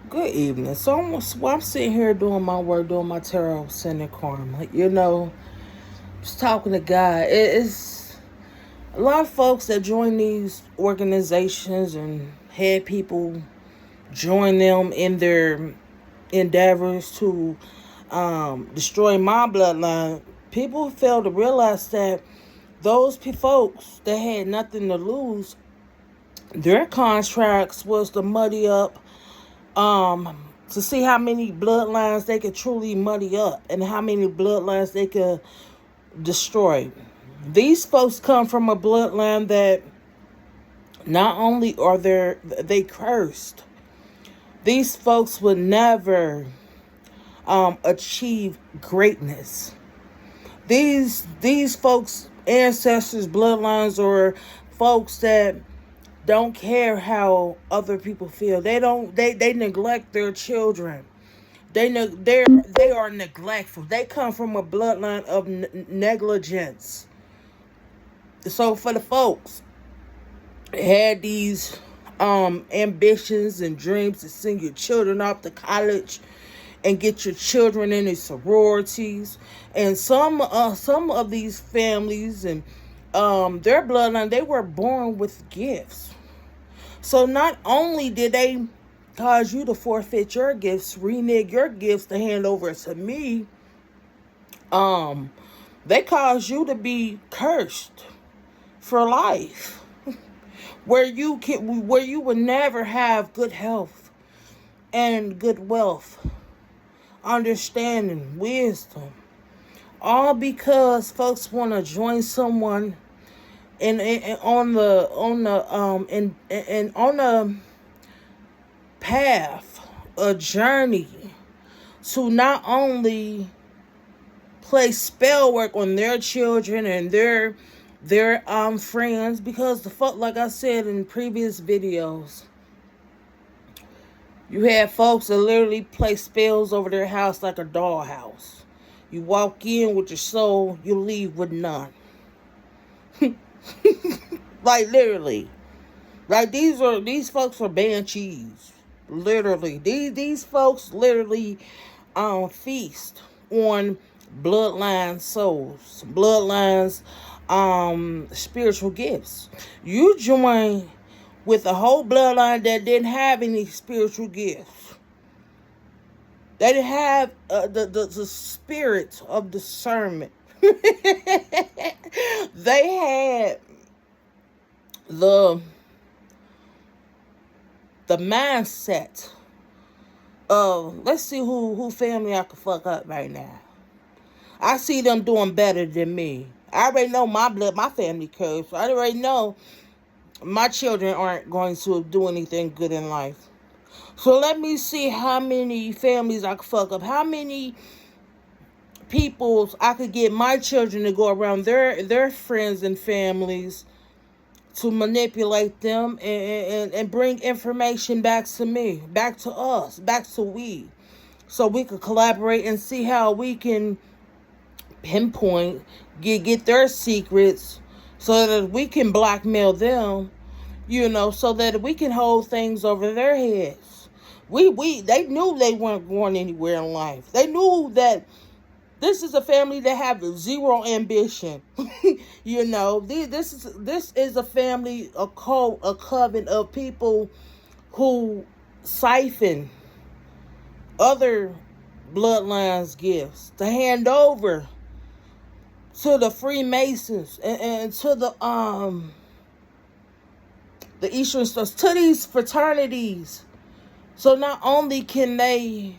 Good evening. So I'm sitting here doing my work, doing my tarot, sending karma. Just talking to God. It's a lot of folks that join these organizations and had people join them in their endeavors to destroy my bloodline. People fail to realize that those folks that had nothing to lose, their contracts was to muddy up to see how many bloodlines they could truly muddy up and how many bloodlines they could destroy. These folks come from a bloodline that not only are they cursed, these folks would never achieve greatness. These folks, ancestors, bloodlines, or folks that don't care how other people feel. They neglect their children. They are neglectful. They come from a bloodline of negligence. So for the folks that had these ambitions and dreams to send your children off to college and get your children in these sororities, and some of these families and their bloodline, they were born with gifts. So not only did they cause you to forfeit your gifts, renege your gifts to hand over to me, they caused you to be cursed for life. Where you would never have good health and good wealth, understanding, wisdom. All because folks want to join someone and on the path, a journey to not only place spell work on their children and their friends, because the fuck, like I said in previous videos, you have folks that literally place spells over their house like a dollhouse. You walk in with your soul, you leave with none. Like literally. Like these folks are banshees. Literally. These folks literally feast on bloodline souls. Bloodlines spiritual gifts. You join with a whole bloodline that didn't have any spiritual gifts. They didn't have the spirit of discernment. They had the mindset of, let's see who family I could fuck up right now. I see them doing better than me. I already know my family curse. I already know my children aren't going to do anything good in life. So let me see how many families I could fuck up. How many people I could get my children to go around their friends and families to manipulate them and bring information back to me, back to us, back to we. So we could collaborate and see how we can pinpoint, get their secrets so that we can blackmail them, so that we can hold things over their heads. They knew they weren't going anywhere in life. They knew that this is a family that have zero ambition. This is a family, a cult, a coven of people who siphon other bloodlines' gifts to hand over to the Freemasons and to the Eastern Stars, to these fraternities. So not only can they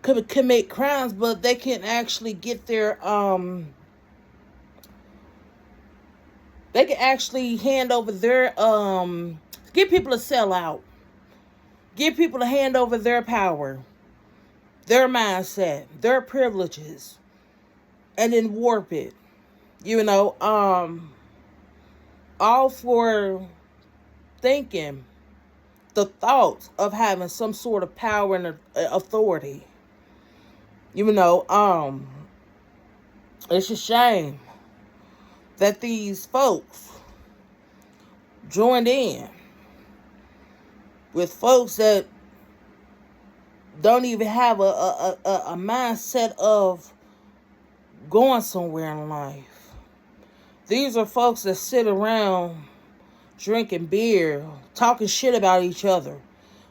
commit crimes, but they can actually get their they can actually hand over their get people to sell out, get people to hand over their power, their mindset, their privileges, and then warp it. All for thinking the thoughts of having some sort of power and authority. It's a shame that these folks joined in with folks that don't even have a mindset of going somewhere in life. These are folks that sit around drinking beer, talking shit about each other.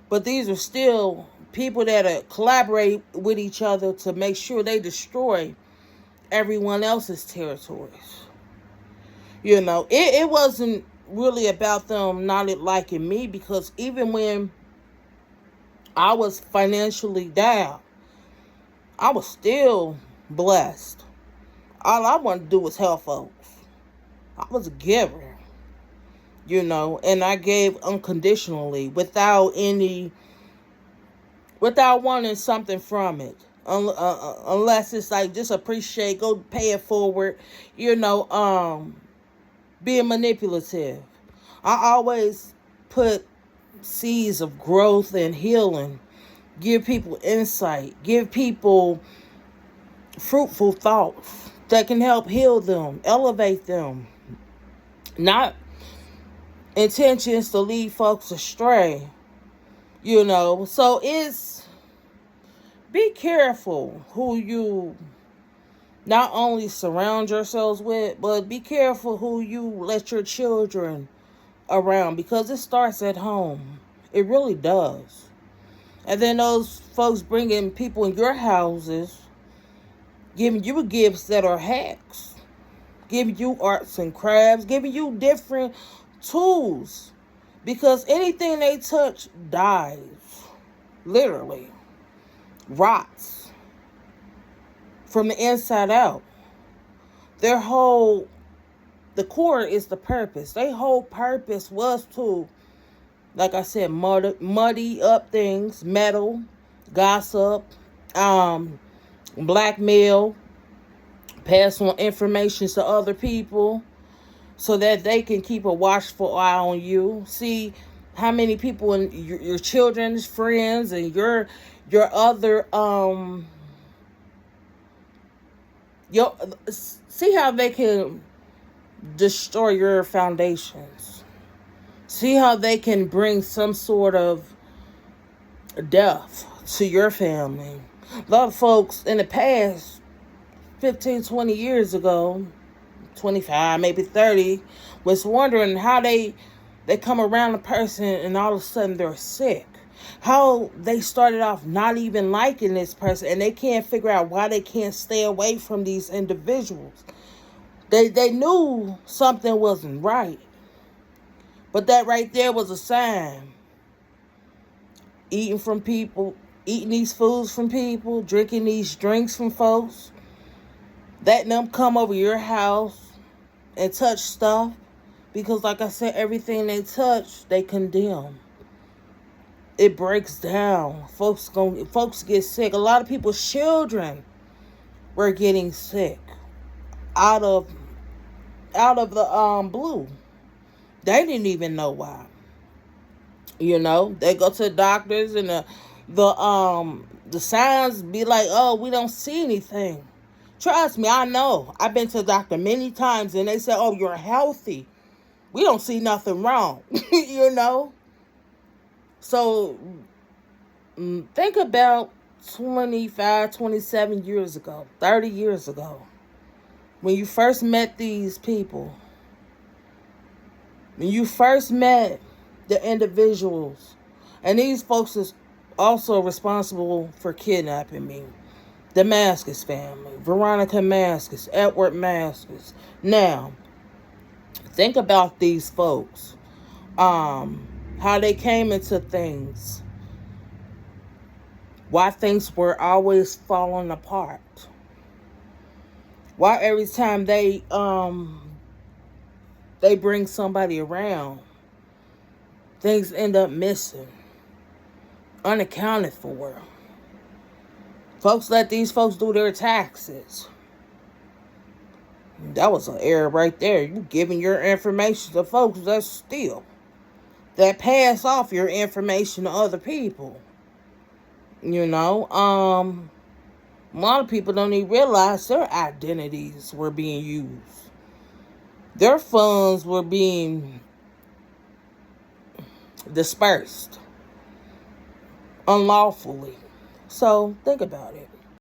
But these are still people that collaborate with each other to make sure they destroy everyone else's territories. It wasn't really about them not liking me, because even when I was financially down, I was still blessed. All I wanted to do was help folks. I was a giver, and I gave unconditionally without wanting something from it. Unless it's like, just appreciate, go pay it forward, being manipulative. I always put seeds of growth and healing, give people insight, give people fruitful thoughts that can help heal them, elevate them. Not intentions to lead folks astray, So be careful who you not only surround yourselves with, but be careful who you let your children around, because it starts at home. It really does. And then those folks bringing people in your houses, giving you gifts that are hacks, giving you arts and crafts, giving you different tools, because anything they touch dies, literally rots from the inside out. The core is the purpose. Their whole purpose was to, like I said, muddy up things, meddle, gossip, blackmail, pass on information to other people so that they can keep a watchful eye on you. See how many people and your children's friends and your other see how they can destroy your foundations. See how they can bring some sort of death to your family. A lot of folks in the past, 15, 20 years ago, 25, maybe 30, was wondering how they come around a person and all of a sudden they're sick. How they started off not even liking this person, and they can't figure out why they can't stay away from these individuals. They knew something wasn't right. But that right there was a sign. Eating these foods from people, drinking these drinks from folks, letting them come over your house and touch stuff. Because like I said, everything they touch, they condemn. It breaks down. Folks get sick. A lot of people's children were getting sick out of the blue. They didn't even know why. They go to the doctors and the signs be like, oh, we don't see anything. Trust me, I know. I've been to the doctor many times and they say, oh, you're healthy. We don't see nothing wrong. So think about 25, 27 years ago, 30 years ago, when you first met these people. When you first met the individuals, and these folks is also responsible for kidnapping me. The Maskus family, Veronica Maskus, Edward Maskus. Now, think about these folks. How they came into things. Why things were always falling apart. Why every time they bring somebody around, things end up missing, unaccounted for. Folks let these folks do their taxes. That was an error right there. You giving your information to folks that pass off your information to other people. A lot of people don't even realize their identities were being used. Their funds were being dispersed unlawfully So think about it.